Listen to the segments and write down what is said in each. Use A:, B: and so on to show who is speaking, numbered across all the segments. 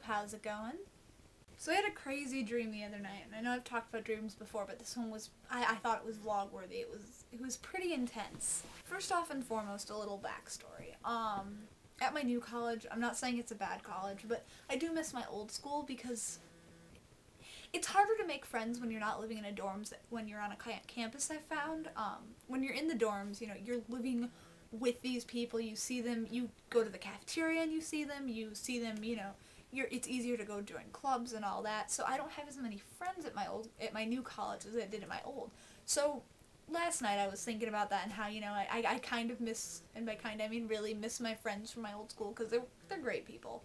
A: how's it going? So I had a crazy dream the other night, and I know I've talked about dreams before, but this one was, I thought it was vlog-worthy. It was pretty intense. First off and foremost, a little backstory. At my new college, I'm not saying it's a bad college, but I do miss my old school because it's harder to make friends when you're not living in a dorms when you're on a campus, I found. When you're in the dorms, you know, you're living with these people, you see them, you go to the cafeteria and you see them, you know, it's easier to go join clubs and all that, so I don't have as many friends at my new college as I did at my old. So last night I was thinking about that and how, you know, I kind of miss, and by kind I mean really miss my friends from my old school because they're great people.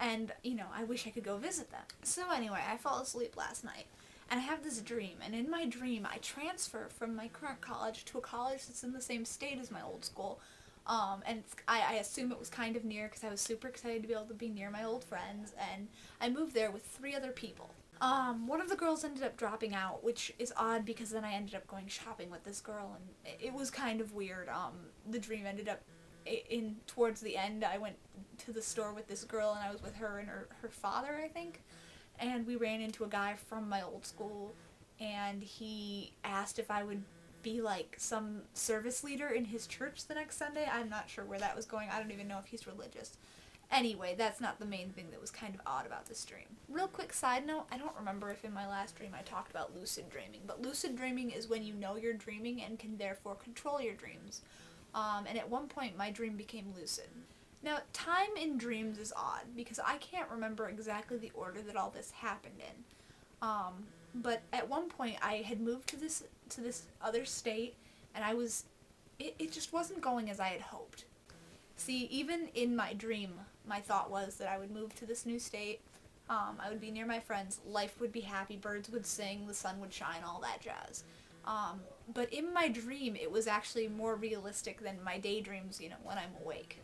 A: And, you know, I wish I could go visit them. So anyway, I fell asleep last night, and I have this dream, and in my dream, I transfer from my current college to a college that's in the same state as my old school. And I assume it was kind of near because I was super excited to be able to be near my old friends, and I moved there with 3 other people. One of the girls ended up dropping out, which is odd because then I ended up going shopping with this girl, and it was kind of weird. The dream ended up towards the end, I went to the store with this girl, and I was with her and her father, I think, and we ran into a guy from my old school, and he asked if I would be like some service leader in his church the next Sunday. I'm not sure where that was going. I don't even know if he's religious. Anyway, that's not the main thing that was kind of odd about this dream. Real quick side note, I don't remember if in my last dream I talked about lucid dreaming, but lucid dreaming is when you know you're dreaming and can therefore control your dreams. And at one point my dream became lucid. Now, time in dreams is odd because I can't remember exactly the order that all this happened in. But at one point I had moved to this other state, and it just wasn't going as I had hoped. See, even in my dream, my thought was that I would move to this new state, I would be near my friends, life would be happy, birds would sing, the sun would shine, all that jazz. But in my dream, it was actually more realistic than my daydreams, you know, when I'm awake.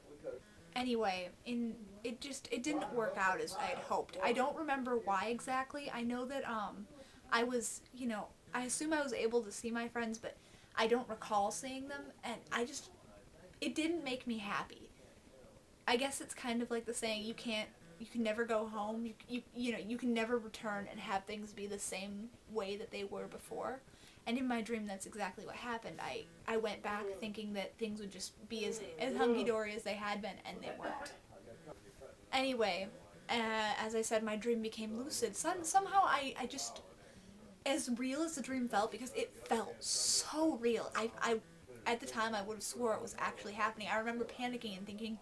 A: Anyway, it didn't work out as I had hoped. I don't remember why exactly. I know that, I was, you know, I assume I was able to see my friends, but I don't recall seeing them, and it didn't make me happy. I guess it's kind of like the saying, you can never go home, you know, you can never return and have things be the same way that they were before. And in my dream, that's exactly what happened. I went back thinking that things would just be as hunky-dory as they had been, and they weren't. Anyway, as I said, my dream became lucid. Somehow I just, as real as the dream felt, because it felt so real. At the time, I would have swore it was actually happening. I remember panicking and thinking,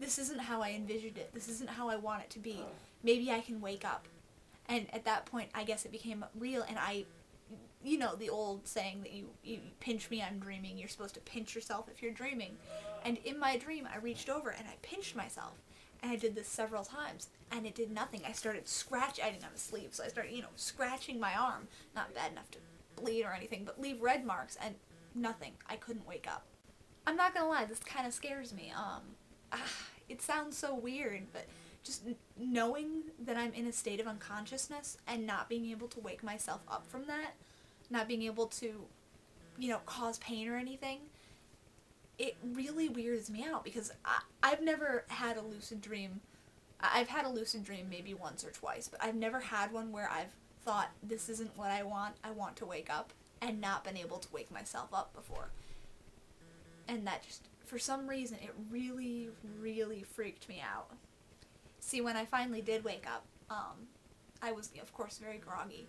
A: this isn't how I envisioned it. This isn't how I want it to be. Maybe I can wake up. And at that point, I guess it became real, and you know, the old saying that you pinch me, I'm dreaming. You're supposed to pinch yourself if you're dreaming. And in my dream, I reached over and I pinched myself. And I did this several times, and it did nothing. I started I didn't have a sleeve, so I started, you know, scratching my arm. Not bad enough to bleed or anything, but leave red marks, and nothing. I couldn't wake up. I'm not gonna lie, this kind of scares me. It sounds so weird, but just knowing that I'm in a state of unconsciousness and not being able to wake myself up from that, not being able to, you know, cause pain or anything, it really weirds me out because I've never had a lucid dream. I've had a lucid dream maybe once or twice, but I've never had one where I've thought, this isn't what I want to wake up, and not been able to wake myself up before. And that just, for some reason, it really, really freaked me out. See, when I finally did wake up, I was, of course, very groggy,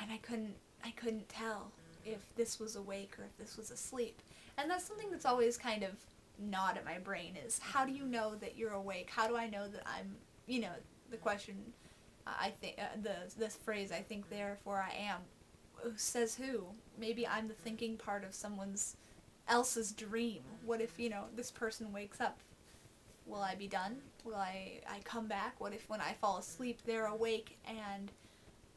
A: and I couldn't tell if this was awake or if this was asleep. And that's something that's always kind of gnawed at my brain, is how do you know that you're awake? How do I know that I'm, you know, the question, I think, this phrase, I think therefore I am, says who? Maybe I'm the thinking part of someone's else's dream. What if, you know, this person wakes up? Will I be done? Will I come back? What if when I fall asleep they're awake and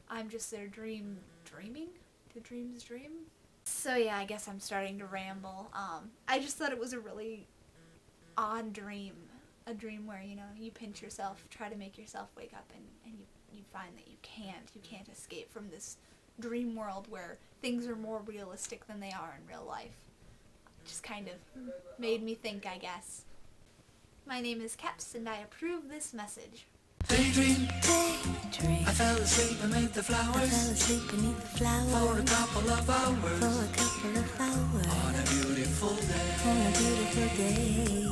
A: I'm just their dreaming? Do dreams dream? So yeah, I guess I'm starting to ramble. I just thought it was a really odd dream. A dream where, you know, you pinch yourself, try to make yourself wake up, and you find that you can't escape from this dream world where things are more realistic than they are in real life. Just kind of made me think, I guess. My name is Keps, and I approve this message.
B: Daydream,
C: Daydream.
B: I fell asleep beneath the
C: I
B: flowers
C: fell asleep beneath the flowers
B: for a couple of hours
C: for a couple of hours
B: on a beautiful day.
C: on a beautiful day.